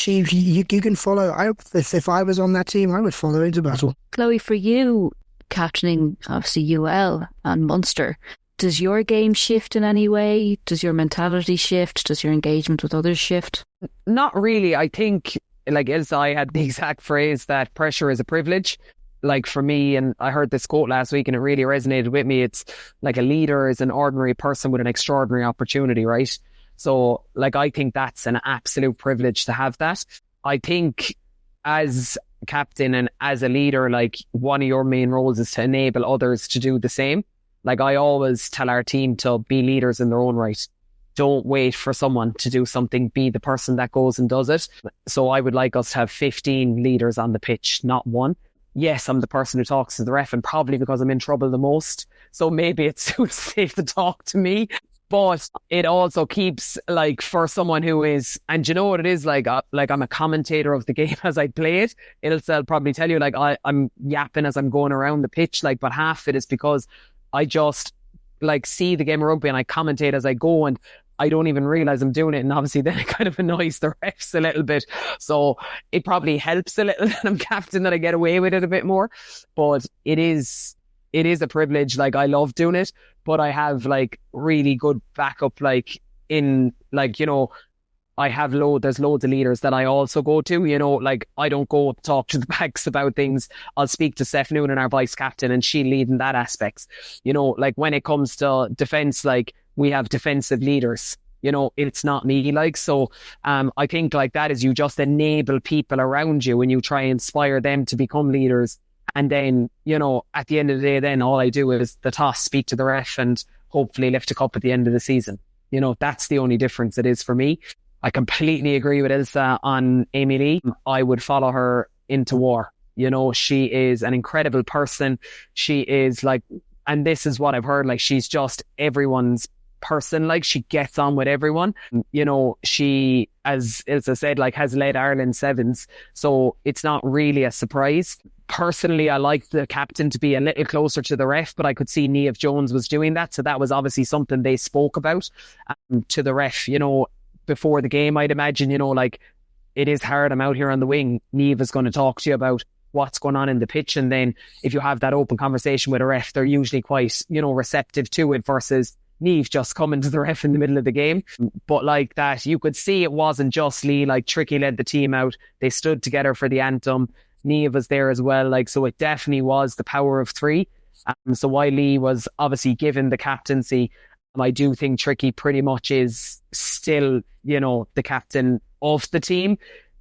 you can follow. If I was on that team, I would follow into battle. Chloe, for you, captaining obviously UL and Munster, does your game shift in any way? Does your mentality shift? Does your engagement with others shift? Not really. I think, like Ilse, I had the exact phrase that pressure is a privilege. Like, for me, and I heard this quote last week and it really resonated with me. It's like, a leader is an ordinary person with an extraordinary opportunity, right? So, like, I think that's an absolute privilege to have that. I think as captain and as a leader, like, one of your main roles is to enable others to do the same. Like, I always tell our team to be leaders in their own right. Don't wait for someone to do something. Be the person that goes and does it. So I would like us to have 15 leaders on the pitch, not one. Yes, I'm the person who talks to the ref, and probably because I'm in trouble the most. So maybe it suits safe to talk to me. But it also keeps, like, for someone who is, and you know what it is, like I'm a commentator of the game as I play it. I'll probably tell you, like, I'm yapping as I'm going around the pitch, like, but half of it is because I just, like, see the game of rugby and I commentate as I go, and I don't even realise I'm doing it. And obviously then it kind of annoys the refs a little bit. So it probably helps a little that I'm captain, that I get away with it a bit more. But it is a privilege. Like, I love doing it, but I have, like, really good backup, like, in, like, you know, there's loads of leaders that I also go to, you know, like, I don't go talk to the backs about things. I'll speak to Steph Noonan, our vice captain, and she'll lead in that aspects. You know, like, when it comes to defence, like, we have defensive leaders, you know, it's not me, like, so I think, like, that is, you just enable people around you and you try and inspire them to become leaders. And then, you know, at the end of the day, then all I do is the toss, speak to the ref, and hopefully lift a cup at the end of the season. You know, that's the only difference it is for me. I completely agree with Ilse on Amy Lee. I would follow her into war. You know, she is an incredible person. She is, like, and this is what I've heard, like, she's just everyone's person. Like, she gets on with everyone. You know, she, as Ilse said, like, has led Ireland sevens. So it's not really a surprise. Personally, I like the captain to be a little closer to the ref, but I could see Niamh Jones was doing that. So that was obviously something they spoke about to the ref, you know, before the game, I'd imagine. You know, like, it is hard. I'm out here on the wing. Niamh is going to talk to you about what's going on in the pitch. And then if you have that open conversation with a ref, they're usually quite, you know, receptive to it, versus Niamh just coming to the ref in the middle of the game. But, like, that, you could see it wasn't just Lee. Like, Tricky led the team out. They stood together for the anthem. Niamh was there as well. Like, so it definitely was the power of three. So while Lee was obviously given the captaincy, I do think Tricky pretty much is still, you know, the captain of the team.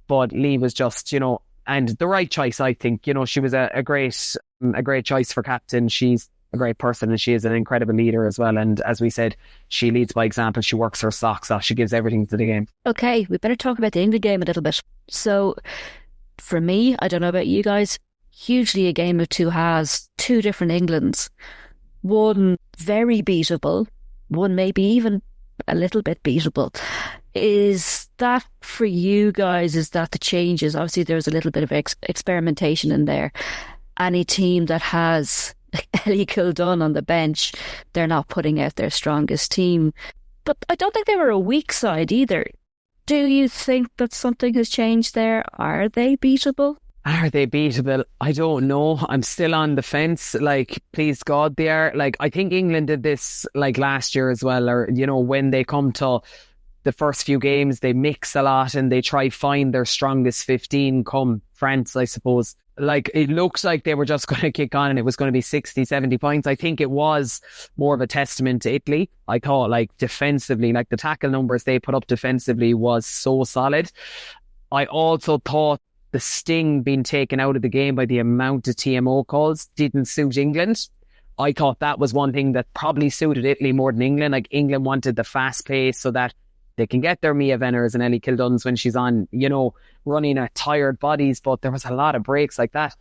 But Lee was just, you know, and the right choice, I think. You know, she was a great choice for captain. She's a great person, and she is an incredible leader as well. And as we said, she leads by example. She works her socks off. She gives everything to the game. Okay, we better talk about the England game a little bit. So for me, I don't know about you guys, hugely a game of two halves, two different Englands. One very beatable, one maybe even a little bit beatable. Is that for you guys? Is that the changes? Obviously, there's a little bit of experimentation in there. Any team that has Ellie Kildunn on the bench, they're not putting out their strongest team. But I don't think they were a weak side either. Do you think that something has changed there? Are they beatable? Are they beatable? I don't know. I'm still on the fence. Like, please God, they are. Like, I think England did this like last year as well, or, you know, when they come to the first few games, they mix a lot and they try find their strongest 15 come France, I suppose. Like, it looks like they were just going to kick on and it was going to be 60, 70 points. I think it was more of a testament to Italy. I thought, like, defensively, like the tackle numbers they put up defensively was so solid. I also thought the sting being taken out of the game by the amount of TMO calls didn't suit England. I thought that was one thing that probably suited Italy more than England. Like, England wanted the fast pace so that they can get their Mia Venners and Ellie Kildunns when she's on, you know, running at tired bodies, but there was a lot of breaks like that.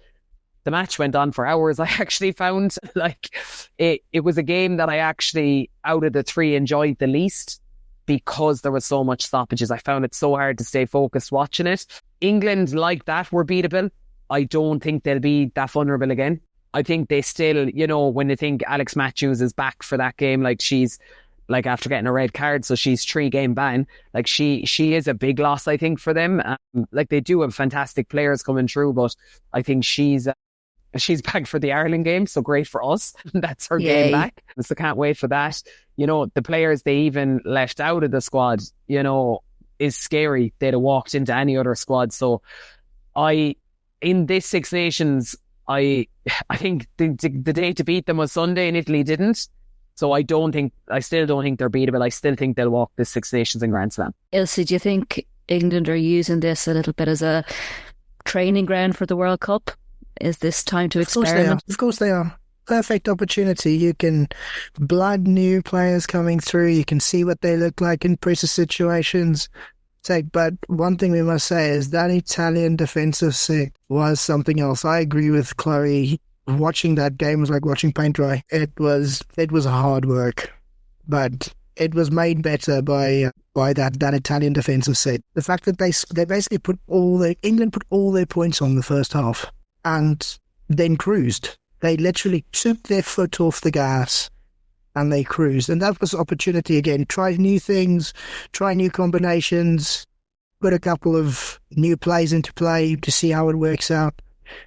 The match went on for hours. I actually found, like, it was a game that I actually, out of the three, enjoyed the least because there was so much stoppages. I found it so hard to stay focused watching it. England, like that, were beatable. I don't think they'll be that vulnerable again. I think they still, you know, when they think Alex Matthews is back for that game, like she's, like after getting a red card, so she's 3-game ban. Like she is a big loss, I think, for them. Like they do have fantastic players coming through, but I think she's back for the Ireland game, so great for us. That's her game back. So can't wait for that. You know, the players they even left out of the squad, you know, is scary. They'd have walked into any other squad. So in this Six Nations, I think the day to beat them was Sunday and Italy didn't. So I still don't think they're beatable. I still think they'll walk the Six Nations in Grand Slam. Ilse, do you think England are using this a little bit as a training ground for the World Cup? Is this time to experiment? Of course they are. Perfect opportunity. You can blood new players coming through. You can see what they look like in pressure situations. But one thing we must say is that Italian defensive set was something else. I agree with Chloe. Watching that game was like watching paint dry. It was hard work, but it was made better by that Italian defensive set. The fact that they basically England put all their points on the first half and then cruised. They literally took their foot off the gas and they cruised. And that was opportunity again. Try new things, try new combinations, put a couple of new plays into play to see how it works out.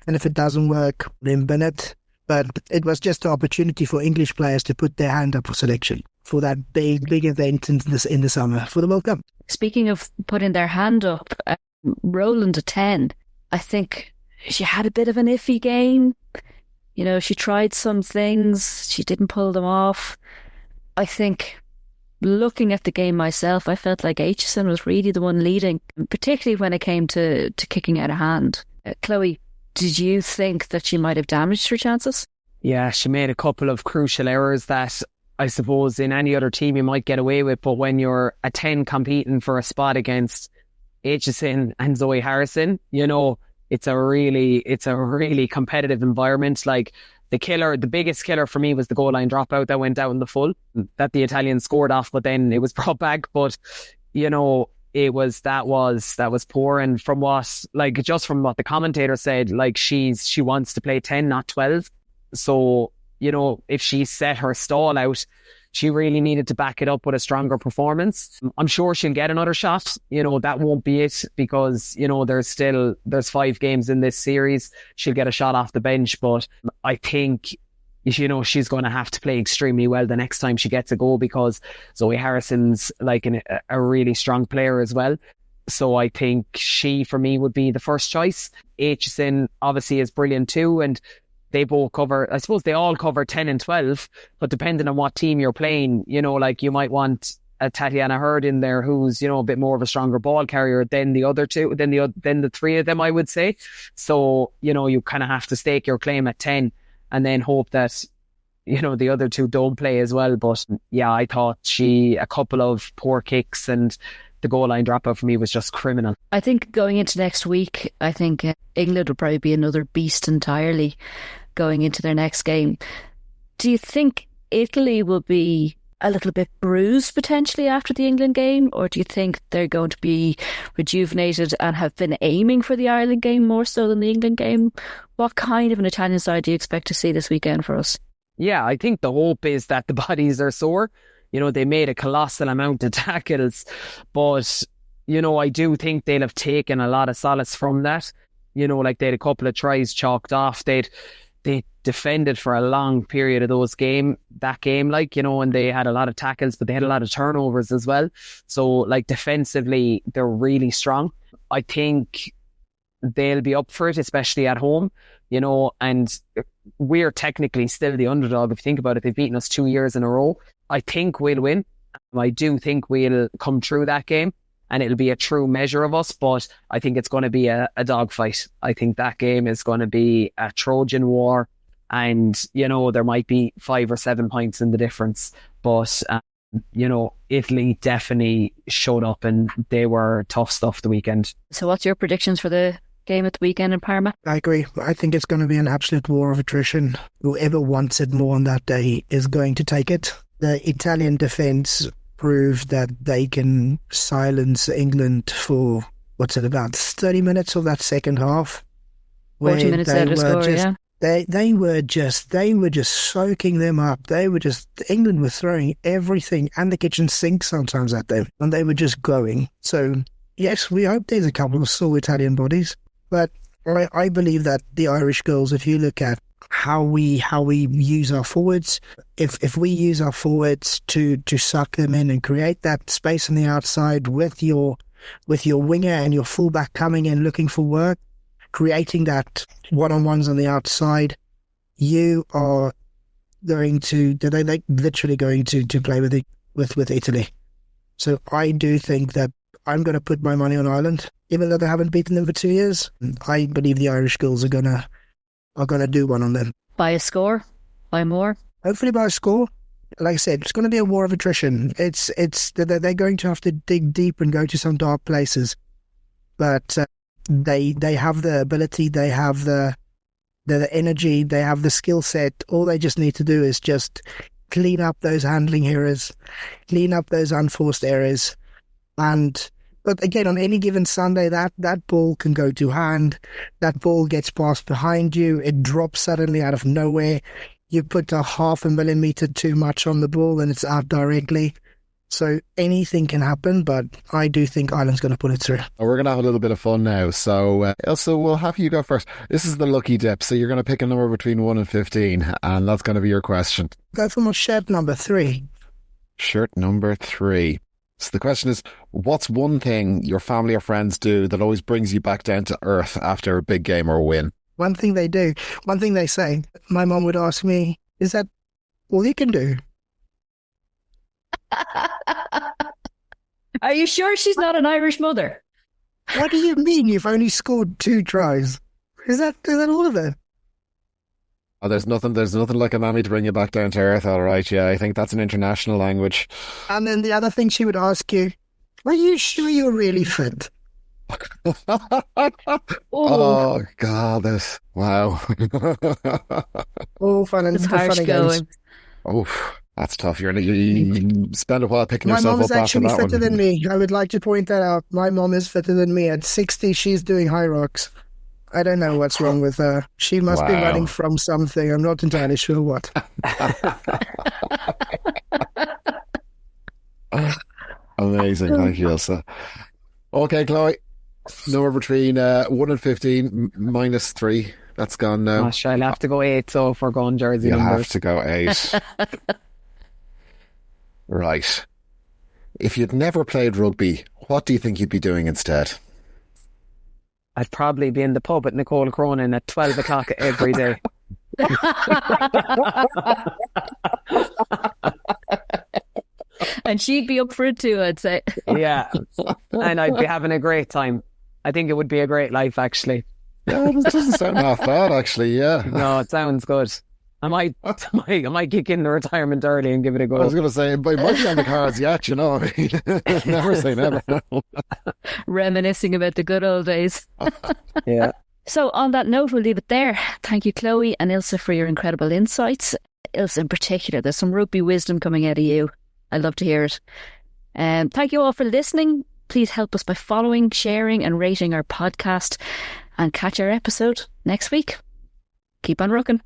And if it doesn't work, then bin it. But it was just an opportunity for English players to put their hand up for selection for that big event in the summer for the World Cup. Speaking of putting their hand up, Roland at 10, I think she had a bit of an iffy game. You know, she tried some things, she didn't pull them off. I think looking at the game myself, I felt like Aitchison was really the one leading, particularly when it came to kicking out of hand. Chloe, did you think that she might have damaged her chances? Yeah, she made a couple of crucial errors that I suppose in any other team you might get away with, but when you're a 10 competing for a spot against Aitchison and Zoe Harrison, you know, it's a really competitive environment. Like the biggest killer for me was the goal line dropout that went out in the full, that the Italians scored off, but then it was brought back. But, you know, that was poor. And from what the commentator said, like she wants to play 10, not 12. So, you know, if she set her stall out, she really needed to back it up with a stronger performance. I'm sure she'll get another shot. You know, that won't be it because, you know, there's 5 games in this series. She'll get a shot off the bench, but I think, you know, she's going to have to play extremely well the next time she gets a goal because Zoe Harrison's like a really strong player as well. So I think she, for me, would be the first choice. Aitchison obviously is brilliant too, and they both cover, I suppose they all cover 10 and 12, but depending on what team you're playing, you know, like you might want a Tatiana Hurd in there who's, you know, a bit more of a stronger ball carrier than the other two, than the 3 of them, I would say. So, you know, you kind of have to stake your claim at 10 and then hope that the other two don't play as well. But yeah, I thought a couple of poor kicks and the goal line dropout for me was just criminal. I think going into next week, I think England will probably be another beast entirely going into their next game. Do you think Italy will be a little bit bruised potentially after the England game, or do you think they're going to be rejuvenated and have been aiming for the Ireland game more so than the England game? What kind of an Italian side do you expect to see this weekend for us? Yeah, I think the hope is that the bodies are sore. They made a colossal amount of tackles, but I do think they'll have taken a lot of solace from that. Like they had a couple of tries chalked off. They defended for a long period of that game, and they had a lot of tackles, but they had a lot of turnovers as well. So like defensively, they're really strong. I think they'll be up for it, especially at home, and we're technically still the underdog. If you think about it, they've beaten us 2 years in a row. I think we'll win. I do think we'll come through that game and it'll be a true measure of us, but I think it's going to be a dogfight. I think that game is going to be a Trojan war, and there might be 5 or 7 points in the difference, but Italy definitely showed up and they were tough stuff the weekend. So what's your predictions for the game at the weekend in Parma? I agree. I think it's going to be an absolute war of attrition. Whoever wants it more on that day is going to take it. The Italian defence proved that they can silence England for, about 30 minutes of that second half. 40 minutes out of score, yeah. They were just soaking them up. England was throwing everything and the kitchen sink sometimes at them, and they were just going. So, yes, we hope there's a couple of sore Italian bodies, but I believe that the Irish girls, if you look at how we use our forwards, if we use our forwards to suck them in and create that space on the outside with your winger and your fullback coming in looking for work, creating that one-on-ones on the outside, you are going to they're literally going to play with Italy. So I do think that I'm going to put my money on Ireland, even though they haven't beaten them for 2 years. I believe the Irish girls are gonna do one on them. By a score? By more? Hopefully by a score. Like I said, it's going to be a war of attrition. They're going to have to dig deep and go to some dark places, but they have the ability, they have the energy, they have the skill set. All they just need to do is just clean up those handling errors, clean up those unforced errors, But again, on any given Sunday, that ball can go to hand. That ball gets passed behind you. It drops suddenly out of nowhere. You put a 0.5 millimeter too much on the ball and it's out directly. So anything can happen, but I do think Ireland's going to put it through. We're going to have a little bit of fun now. So, Ilse, we'll have you go first. This is the lucky dip. So you're going to pick a number between 1 and 15, and that's going to be your question. Go for my shirt number 3. Shirt number 3. So the question is, what's one thing your family or friends do that always brings you back down to earth after a big game or a win? One thing they do, one thing they say, my mum would ask me, is that all you can do? Are you sure she's not an Irish mother? What do you mean you've only scored 2 tries? Is that all of it? Oh, there's nothing like a mammy to bring you back down to earth, all right, yeah. I think that's an international language. And then the other thing she would ask you, are you sure you're really fit? Oh, God, wow. All fun and it's harsh funny going. games. Oh, that's tough. You spend a while picking My yourself mom is up after actually that fitter one. than me. I would like to point that out. My mom is fitter than me. At 60, she's doing high rocks. I don't know what's wrong with her. She must be running from something. I'm not entirely sure what. Amazing. Thank you, Ilse. Okay, Chloe. Number between 1 and 15, minus 3. That's gone now. Gosh, I'll have to go 8, so if we're going jersey You'll numbers. have to go 8. Right. If you'd never played rugby, what do you think you'd be doing instead? I'd probably be in the pub at Nicole Cronin at 12 o'clock every day. And she'd be up for it too, I'd say. Yeah. And I'd be having a great time. I think it would be a great life, actually. Yeah, it doesn't sound half bad, actually, yeah. No, it sounds good. I might kick in the retirement early and give it a go. I was going to say, but it might be on the cards yet, you know. Never say never. Reminiscing about the good old days. Yeah. So on that note, we'll leave it there. Thank you, Chloe and Ilse, for your incredible insights. Ilse in particular, there's some rugby wisdom coming out of you. I'd love to hear it. Thank you all for listening. Please help us by following, sharing and rating our podcast, and catch our episode next week. Keep on rocking.